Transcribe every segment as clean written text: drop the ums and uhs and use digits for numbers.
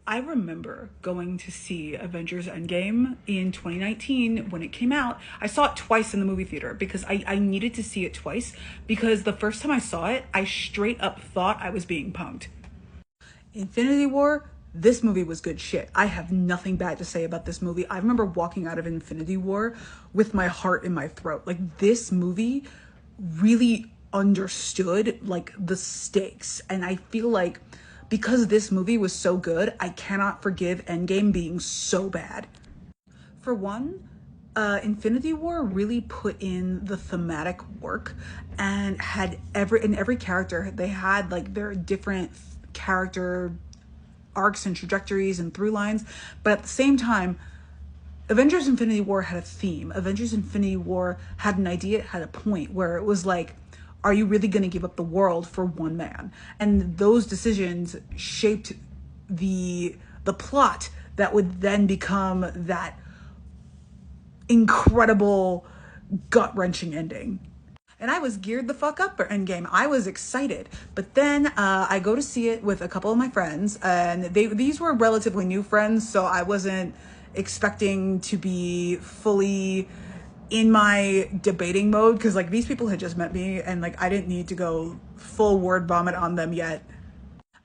I remember going to see Avengers Endgame in 2019 when it came out. I saw it twice in the movie theater because I needed to see it twice because the first time I saw it, I straight up thought I was being punked. Infinity War, this movie was good shit. I have nothing bad to say about this movie. I remember walking out of Infinity War with my heart in my throat. Like, this movie really understood like the stakes, and I feel like because this movie was so good, I cannot forgive Endgame being so bad. For one, Infinity War really put in the thematic work and had every character, they had like their different character arcs and trajectories and through lines, but at the same time, Avengers Infinity War had a theme. Avengers Infinity War had an idea, it had a point where it was like, are you really going to give up the world for one man? And those decisions shaped the plot that would then become that incredible gut-wrenching ending. And I was geared the fuck up for Endgame. I was excited. But then I go to see it with a couple of my friends, and these were relatively new friends, so I wasn't expecting to be fully in my debating mode, because like these people had just met me and like I didn't need to go full word vomit on them yet.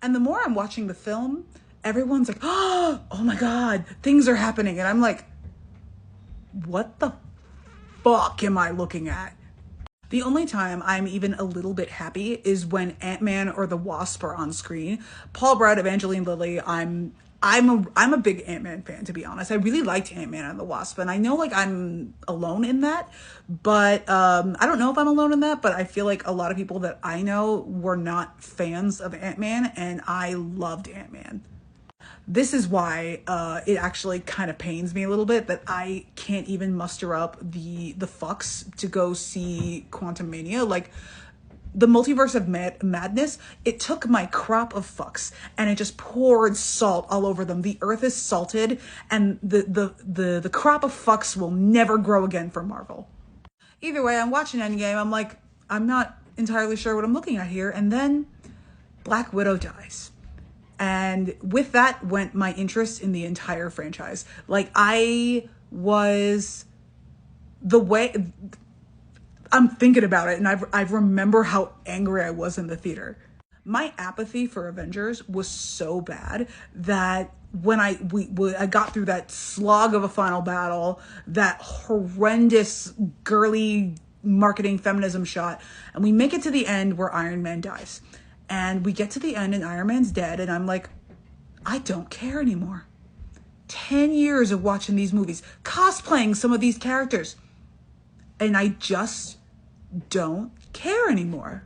And the more I'm watching the film, everyone's like, oh my God, things are happening. And I'm like, what the fuck am I looking at? The only time I'm even a little bit happy is when Ant-Man or the Wasp are on screen. Paul Rudd, Evangeline Lilly, I'm a big Ant-Man fan, to be honest. I really liked Ant-Man and the Wasp, and I know like I'm alone in that, but I don't know if I'm alone in that, but I feel like a lot of people that I know were not fans of Ant-Man, and I loved Ant-Man. This is why it actually kind of pains me a little bit that I can't even muster up the fucks to go see Quantumania. Like, the Multiverse of Madness, it took my crop of fucks and it just poured salt all over them. The earth is salted, and the crop of fucks will never grow again for Marvel. Either way, I'm watching Endgame. I'm like, I'm not entirely sure what I'm looking at here. And then Black Widow dies. And with that went my interest in the entire franchise. Like, I was, the way I'm thinking about it, and I remember how angry I was in the theater. My apathy for Avengers was so bad that when I got through that slog of a final battle, that horrendous girly marketing feminism shot, and we make it to the end where Iron Man dies. And we get to the end and Iron Man's dead, and I'm like, I don't care anymore. 10 years of watching these movies, cosplaying some of these characters, and I just don't care anymore.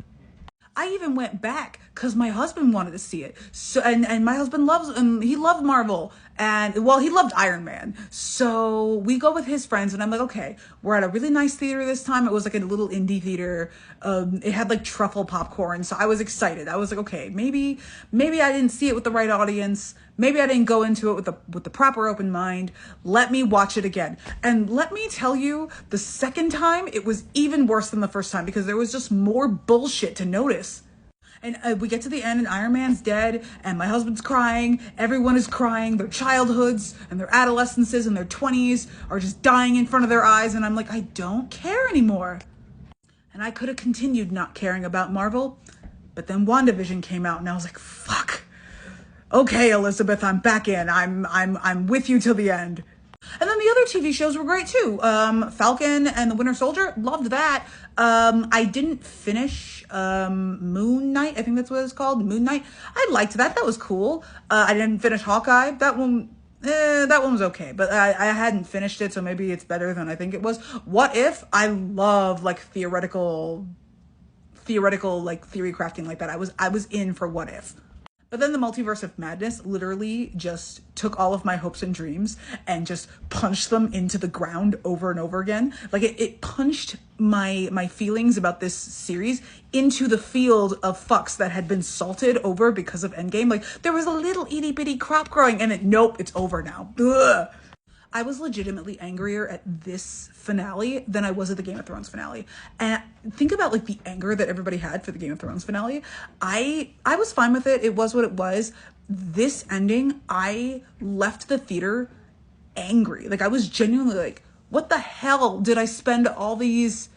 I even went back because my husband wanted to see it. So, and my husband he loved Marvel, and well, he loved Iron Man. So we go with his friends, and I'm like, okay, we're at a really nice theater this time. It was like a little indie theater. It had like truffle popcorn. So I was excited. I was like, okay, maybe I didn't see it with the right audience. Maybe I didn't go into it with the proper open mind. Let me watch it again. And let me tell you, the second time, it was even worse than the first time because there was just more bullshit to notice. And we get to the end and Iron Man's dead and my husband's crying. Everyone is crying. Their childhoods and their adolescences and their 20s are just dying in front of their eyes. And I'm like, I don't care anymore. And I could have continued not caring about Marvel. But then WandaVision came out and I was like, fuck. Okay, Elizabeth, I'm back in. I'm with you till the end. And then the other TV shows were great too. Falcon and the Winter Soldier, loved that. I didn't finish Moon Knight. I think that's what it's called, Moon Knight. I liked that. That was cool. I didn't finish Hawkeye. That one was okay, but I hadn't finished it, so maybe it's better than I think it was. What If? I love like theoretical like theory crafting like that. I was in for What If. But then the Multiverse of Madness literally just took all of my hopes and dreams and just punched them into the ground over and over again. Like it punched my feelings about this series into the field of fucks that had been salted over because of Endgame. Like there was a little itty bitty crop growing and nope, it's over now. Ugh. I was legitimately angrier at this finale than I was at the Game of Thrones finale. And think about like the anger that everybody had for the Game of Thrones finale. I was fine with it. It was what it was. this ending, I left the theater angry. Like, I was genuinely like, what the hell did I spend all these,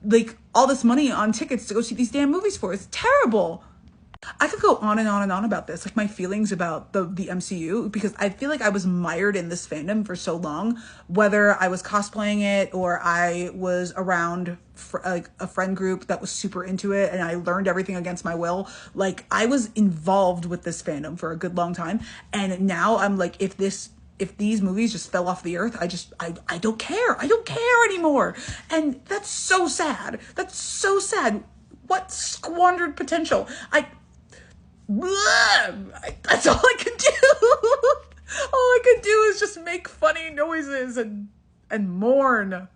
like, all this money on tickets to go see these damn movies for? It's terrible. I could go on and on and on about this, like my feelings about the MCU, because I feel like I was mired in this fandom for so long, whether I was cosplaying it or I was around like a friend group that was super into it and I learned everything against my will. Like, I was involved with this fandom for a good long time, and now I'm like, if these movies just fell off the earth, I don't care. I don't care anymore. And that's so sad. That's so sad. What squandered potential. That's all I can do. All I can do is just make funny noises and mourn.